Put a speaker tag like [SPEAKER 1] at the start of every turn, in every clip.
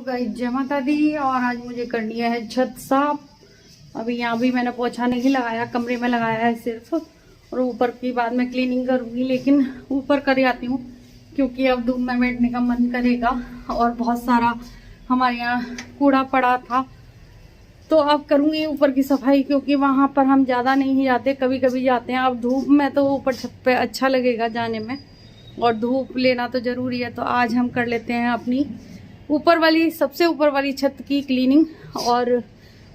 [SPEAKER 1] Guys जय माता दी। और आज मुझे करनी है छत साफ। अभी यहाँ भी मैंने पोछा नहीं लगाया, कमरे में लगाया है सिर्फ, और ऊपर की बाद में क्लीनिंग करूंगी। लेकिन ऊपर कर आती हूँ क्योंकि अब धूप में बैठने का मन करेगा और बहुत सारा हमारे यहाँ कूड़ा पड़ा था, तो अब करूंगी ऊपर की सफाई क्योंकि वहां पर हम ज्यादा नहीं जाते, कभी कभी जाते हैं। अब धूप में तो ऊपर छत पे अच्छा लगेगा जाने में, और धूप लेना तो जरूरी है। तो आज हम कर लेते हैं अपनी ऊपर वाली, सबसे ऊपर वाली छत की क्लीनिंग। और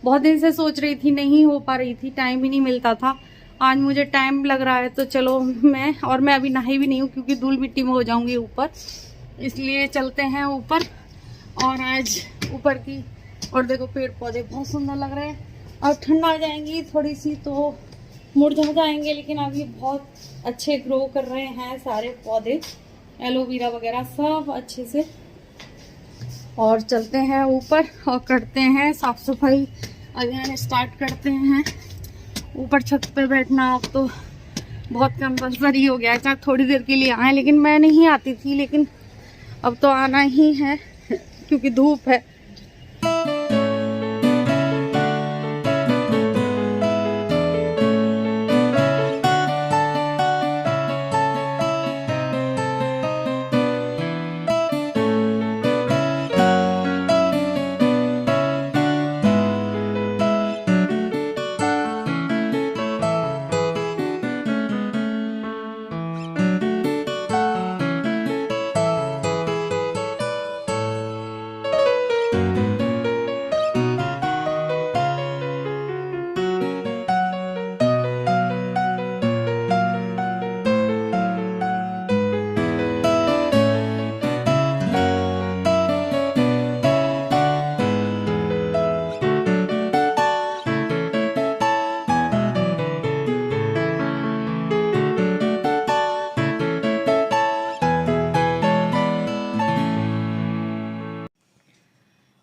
[SPEAKER 1] बहुत दिन से सोच रही थी, नहीं हो पा रही थी, टाइम ही नहीं मिलता था। आज मुझे टाइम लग रहा है तो चलो मैं अभी नहाई भी नहीं हूँ क्योंकि धूल मिट्टी में हो जाऊंगी ऊपर, इसलिए चलते हैं ऊपर। और आज ऊपर की, और देखो पेड़ पौधे बहुत सुंदर लग रहे हैं। अब ठंड आ जाएंगी थोड़ी सी तो मुरझा जाएंगे, लेकिन अभी बहुत अच्छे ग्रो कर रहे हैं सारे पौधे, एलोवेरा वगैरह सब अच्छे से। और चलते हैं ऊपर और करते हैं साफ सफाई, अभियान स्टार्ट करते हैं। ऊपर छत पे बैठना अब तो बहुत कंपल्सरी हो गया है। चाहे थोड़ी देर के लिए आए, लेकिन मैं नहीं आती थी, लेकिन अब तो आना ही है क्योंकि धूप है।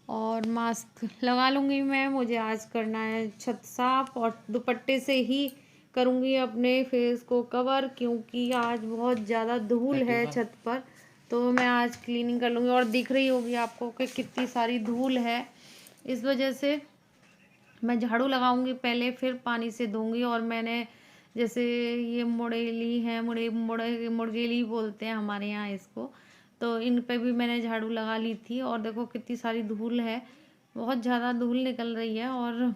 [SPEAKER 1] और मास्क लगा लूँगी मैं, मुझे आज करना है छत साफ, और दुपट्टे से ही करूँगी अपने फेस को कवर क्योंकि आज बहुत ज़्यादा धूल है छत पर। तो मैं आज क्लीनिंग कर लूँगी। और दिख रही होगी आपको कि कितनी सारी धूल है, इस वजह से मैं झाड़ू लगाऊंगी पहले, फिर पानी से धोऊंगी। और मैंने जैसे ये मुड़ेली है, मुड़गेली बोलते हैं हमारे यहाँ इसको, तो इन पे भी मैंने झाड़ू लगा ली थी। और देखो कितनी सारी धूल है, बहुत ज़्यादा धूल निकल रही है। और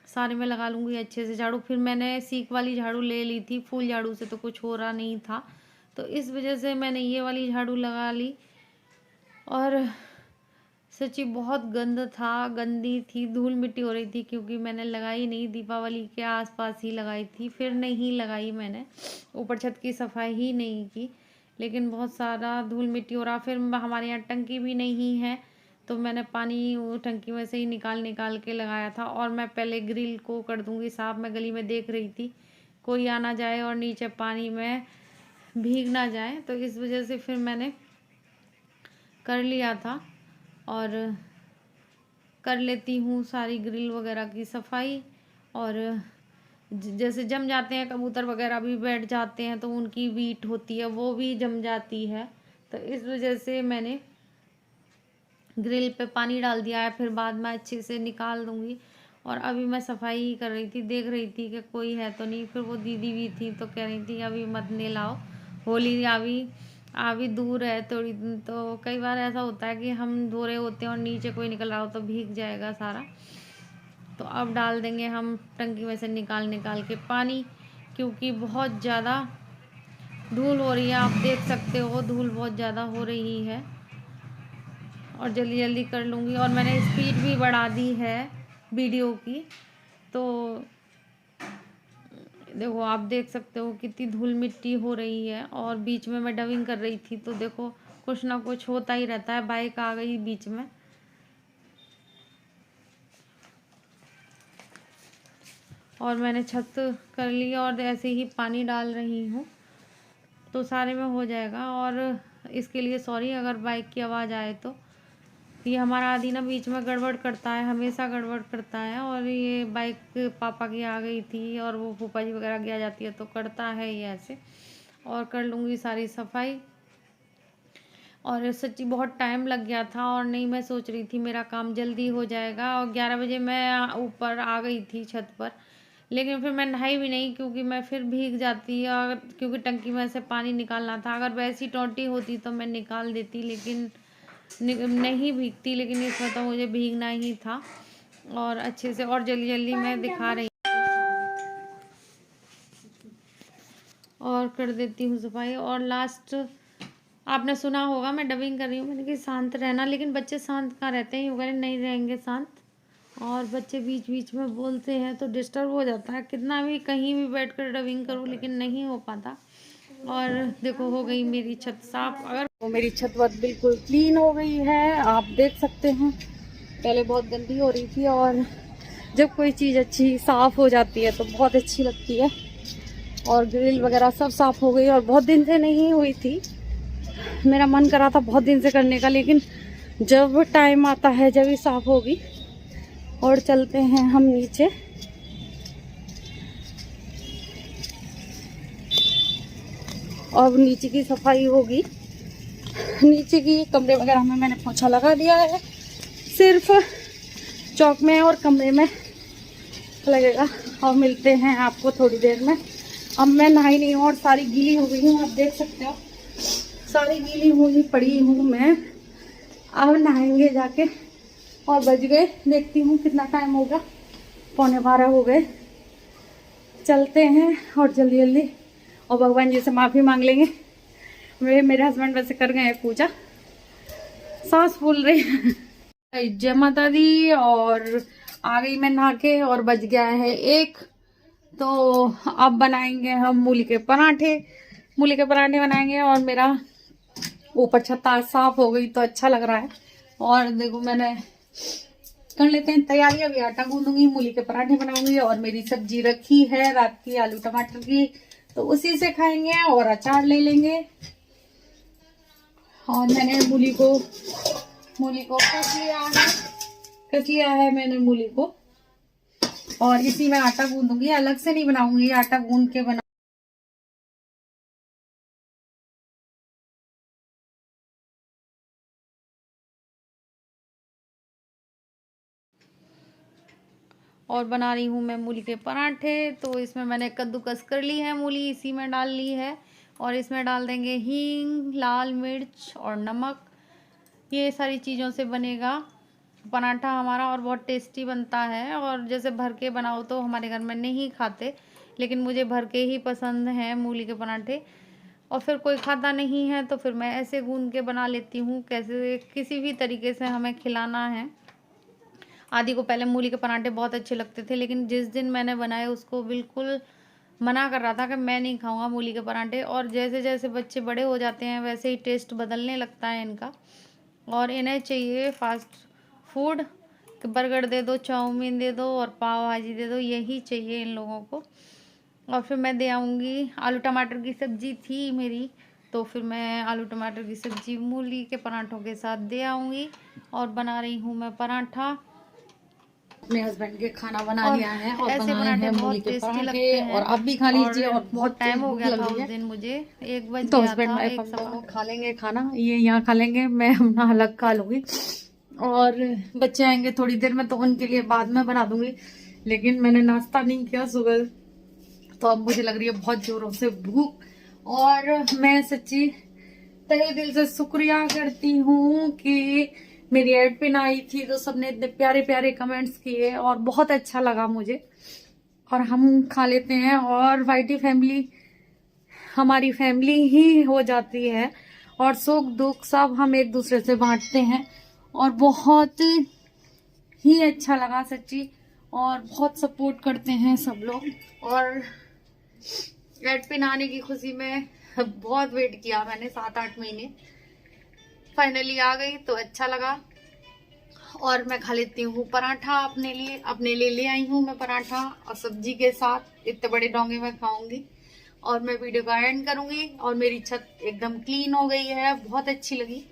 [SPEAKER 1] सारे में लगा लूँगी अच्छे से झाड़ू। फिर मैंने सीक वाली झाड़ू ले ली थी, फूल झाड़ू से तो कुछ हो रहा नहीं था, तो इस वजह से मैंने ये वाली झाड़ू लगा ली। और सच्ची बहुत गंदी थी, धूल मिट्टी हो रही थी क्योंकि मैंने लगाई नहीं, दीपावली के आसपास ही लगाई थी, फिर नहीं लगाई मैंने, ऊपर छत की सफाई ही नहीं की। लेकिन बहुत सारा धूल मिट्टी हो रहा। फिर हमारे यहाँ टंकी भी नहीं है, तो मैंने पानी वो टंकी में से ही निकाल निकाल के लगाया था। और मैं पहले ग्रिल को कर दूंगी साफ। मैं गली में देख रही थी कोई आना जाए और नीचे पानी में भीग ना जाए, तो इस वजह से फिर मैंने कर लिया था। और कर लेती हूँ सारी ग्रिल वगैरह की सफाई। और जैसे जम जाते हैं कबूतर वगैरह भी बैठ जाते हैं, तो उनकी बीट होती है वो भी जम जाती है, तो इस वजह से मैंने ग्रिल पे पानी डाल दिया है, फिर बाद में अच्छे से निकाल दूंगी। और अभी मैं सफाई ही कर रही थी, देख रही थी कि कोई है तो नहीं। फिर वो दीदी भी थी तो कह रही थी अभी मत लाओ, होली अभी दूर है थोड़ी। तो कई बार ऐसा होता है कि हम धो रहे होते हैं और नीचे कोई निकल रहा हो तो भीग जाएगा सारा। तो अब डाल देंगे हम टंकी में से निकाल निकाल के पानी, क्योंकि बहुत ज़्यादा धूल हो रही है। आप देख सकते हो धूल बहुत ज़्यादा हो रही है। और जल्दी जल्दी कर लूँगी। और मैंने स्पीड भी बढ़ा दी है वीडियो की, तो देखो आप देख सकते हो कितनी धूल मिट्टी हो रही है। और बीच में मैं डबिंग कर रही थी, तो देखो कुछ ना कुछ होता ही रहता है। बाइक आ गई बीच में, और मैंने छत कर ली और ऐसे ही पानी डाल रही हूँ, तो सारे में हो जाएगा। और इसके लिए सॉरी अगर बाइक की आवाज़ आए तो। ये हमारा आदि ना बीच में गड़बड़ करता है, हमेशा गड़बड़ करता है। और ये बाइक पापा की आ गई थी और वो फूफा जी वगैरह की आ जाती है तो करता है ये ऐसे। और कर लूँगी सारी सफाई। और सच्ची बहुत टाइम लग गया था, और नहीं मैं सोच रही थी मेरा काम जल्दी हो जाएगा, और 11 बजे मैं ऊपर आ गई थी छत पर। लेकिन फिर मैं नहाई भी नहीं, क्योंकि मैं फिर भीग जाती, और क्योंकि टंकी में से पानी निकालना था। अगर वैसी टोटी होती तो मैं निकाल देती, लेकिन नहीं भीगती, लेकिन इसमें तो मुझे भीगना ही था। और अच्छे से और जल्दी जल्दी मैं दिखा रही और कर देती हूँ सफाई। और लास्ट आपने सुना होगा मैं डबिंग कर रही हूँ, मैंने कहा शांत रहना, लेकिन बच्चे शांत कहाँ रहते हैं, वगैरह नहीं रहेंगे शांत, और बच्चे बीच बीच में बोलते हैं तो डिस्टर्ब हो जाता है। कितना भी कहीं भी बैठ कर डबिंग करूँ, लेकिन नहीं हो पाता। और देखो हो गई मेरी छत साफ। अगर
[SPEAKER 2] तो मेरी छत वत बिल्कुल क्लीन हो गई है, आप देख सकते हैं। पहले बहुत गंदी हो रही थी, और जब कोई चीज़ अच्छी साफ हो जाती है तो बहुत अच्छी लगती है। और ग्रिल वगैरह सब साफ हो गई, और बहुत दिन से नहीं हुई थी। मेरा मन करा था बहुत दिन से करने का, लेकिन जब टाइम आता है जब ही साफ होगी। और चलते हैं हम नीचे। अब नीचे की सफाई होगी। नीचे की कमरे वगैरह में मैंने पोछा लगा दिया है, सिर्फ चौक में और कमरे में लगेगा। और मिलते हैं आपको थोड़ी देर में। अब मैं नहाई नहीं हूँ और सारी गीली हो गई हूँ, आप देख सकते हो सारी गीली हुई पड़ी हूँ मैं। अब नहाएंगे जाके, और बज गए, देखती हूँ कितना टाइम होगा, 11:15 हो गए। चलते हैं और जल्दी जल्दी, और भगवान जी से माफ़ी मांग लेंगे। मेरे हस्बैंड वैसे कर गए हैं पूजा, सांस फूल रही है। जय माता दी। और आ गई मैं नहा के, और बज गया है 1। तो अब बनाएंगे हम मूली के पराठे। मूली के पराठे बनाएंगे, और मेरा ऊपर छत आज साफ हो गई तो अच्छा लग रहा है। और देखो मैंने कर लेते हैं तैयारी। अभी आटा गूंदूंगी, मूली के पराठे बनाऊंगी, और मेरी सब्जी रखी है रात की आलू टमाटर की, तो उसी से खाएंगे, और अचार ले लेंगे। और मैंने मूली को कस लिया है मैंने मूली को, और इसी में आटा गूंदूंगी, अलग से नहीं बनाऊंगी, आटा गूंद के बना।
[SPEAKER 1] और बना रही हूँ मैं मूली के पराठे। तो इसमें मैंने कद्दूकस कर ली है मूली, इसी में डाल ली है, और इसमें डाल देंगे हींग, लाल मिर्च और नमक। ये सारी चीज़ों से बनेगा पराठा हमारा, और बहुत टेस्टी बनता है। और जैसे भर के बनाओ तो हमारे घर में नहीं खाते, लेकिन मुझे भर के ही पसंद हैं मूली के पराठे। और फिर कोई खाता नहीं है तो फिर मैं ऐसे गूंद के बना लेती हूँ, कैसे किसी भी तरीके से हमें खिलाना है। आदि को पहले मूली के पराठे बहुत अच्छे लगते थे, लेकिन जिस दिन मैंने बनाए उसको बिल्कुल मना कर रहा था कि मैं नहीं खाऊंगा मूली के पराठे। और जैसे जैसे बच्चे बड़े हो जाते हैं वैसे ही टेस्ट बदलने लगता है इनका, और इन्हें चाहिए फास्ट फूड, कि बर्गर दे दो, चाउमीन दे दो और पाव भाजी दे दो, यही चाहिए इन लोगों को। और फिर मैं दे आऊँगी, आलू टमाटर की सब्ज़ी थी मेरी, तो फिर मैं आलू टमाटर की सब्ज़ी मूली के पराठों के साथ दे आऊँगी। और बना रही हूँ मैं पराठा।
[SPEAKER 2] अपने हस्बैंड के खाना बना लिया है, और
[SPEAKER 1] ऐसे
[SPEAKER 2] बनाए
[SPEAKER 1] पराठे
[SPEAKER 2] हैं मूली
[SPEAKER 1] बहुत
[SPEAKER 2] के
[SPEAKER 1] टेस्टी
[SPEAKER 2] पराठे।
[SPEAKER 1] लगते हैं।
[SPEAKER 2] और आप भी खा लीजिए, और बहुत
[SPEAKER 1] टाइम हो
[SPEAKER 2] भूख
[SPEAKER 1] गया
[SPEAKER 2] लग
[SPEAKER 1] था
[SPEAKER 2] रही
[SPEAKER 1] उस
[SPEAKER 2] है।
[SPEAKER 1] दिन, मुझे 1 बज
[SPEAKER 2] तो
[SPEAKER 1] गया
[SPEAKER 2] हस्बैंड
[SPEAKER 1] था,
[SPEAKER 2] वाइफ
[SPEAKER 1] 1
[SPEAKER 2] हम
[SPEAKER 1] सवा।
[SPEAKER 2] लोग खा लेंगे खाना, ये यहाँ खा लेंगे, मैं अपना अलग खा लूंगी। और बच्चे आएंगे थोड़ी देर में, तो उनके लिए बाद में बना दूंगी। लेकिन मैंने नाश्ता नहीं किया सुबह, तो अब मुझे लग रही है बहुत जोरों से भूख। और मैं सच्ची तहे दिल से शुक्रिया करती हूँ कि मेरी एड पिन आई थी, तो सबने इतने प्यारे प्यारे कमेंट्स किए, और बहुत अच्छा लगा मुझे। और हम खा लेते हैं, और वाइटी फैमिली हमारी फैमिली ही हो जाती है, और सुख दुख सब हम एक दूसरे से बांटते हैं। और बहुत ही अच्छा लगा सच्ची, और बहुत सपोर्ट करते हैं सब लोग। और रेड पिन आने की खुशी में बहुत वेट किया मैंने, 7-8 महीने, फाइनली आ गई तो अच्छा लगा। और मैं खा लेती हूँ पराठा अपने लिए ले आई हूँ मैं पराठा, और सब्जी के साथ इतने बड़े डोंगे में खाऊंगी। और मैं वीडियो का एंड करूंगी। और मेरी छत एकदम क्लीन हो गई है, बहुत अच्छी लगी।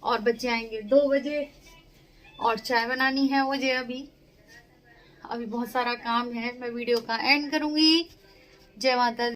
[SPEAKER 2] और बच्चे आएंगे 2 बजे, और चाय बनानी है मुझे। अभी बहुत सारा काम है, मैं वीडियो का एंड करूंगी। जय माता दी।